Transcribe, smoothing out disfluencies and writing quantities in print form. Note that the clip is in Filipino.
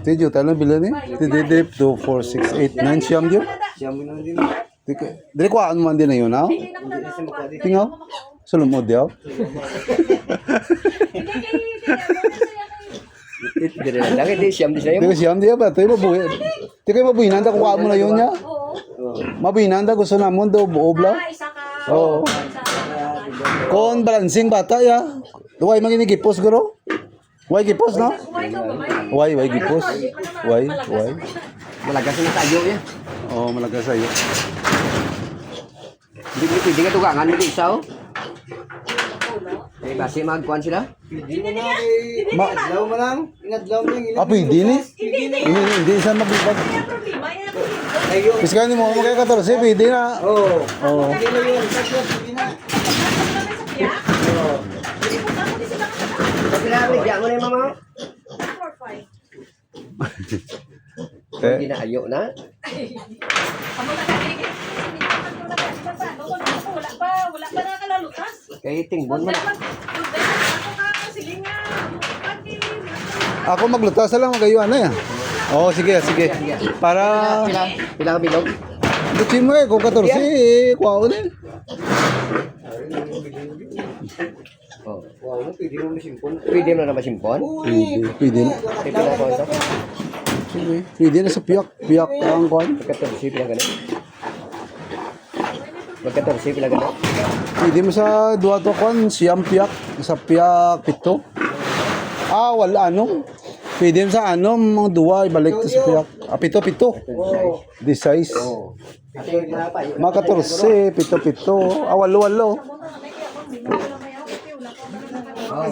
Tiyo, talang bilan eh. Tididrip 2, 4, 6, 8, 9 siyam diyo. Siyam mo na din. Dili ko aan man din na yun, ha? Tingaw? Sulumod yaw? Dire lang di siyam di Tiyo sayo. siyam diyo ba? Tiyo mabuhi. Tiyo mabuhinan ta kung mo na yun niya. Mabuhinan ta gusto namon daw buob lang. Oo. Kon balancing bata ya. Duway manginigipos guro. Way gipos no? Way gipos. Way. Malagas na tayo ya. Oh, malaga sa'yo. Hindi ko pwede ka tugangan mo di isaw. Eh basi magkuan sila. Inadlaw mo lang. Inadlaw mo lang. Ah, pwede ni? Hindi sa mabibag. Ayun. Piskan mo mo kay 14, pwede na. Oo. Oo. Hindi na yun. Sige na. Grabe, diyan mo na yung mama. Hindi Eh, na ayo na. Wala pa nakalalutas. Kay tingbon mo na. ako maglutas lang magayo ano ya. Oh, sige. Para Pila ka bilog. lutin mo eh kung 14, kuha ko din. Oh. Wow, pwede mo masimpon. Pwede mo na masimpon. Pwede na. Kay pila ko ito. Sige. Pwede na sa piyak ang kuhan. Magka-14 pila ganun. Magka-14 pila ganun. Pwede mo sa duwa to kuhan, siyam piyak, sa piyak pito. Ah, wala ano. Pwede mo sa ano, mga duwa, ibalik to sa piyak. Ah, pito. This size. Mga 14, pito. Ah, walo. Oh.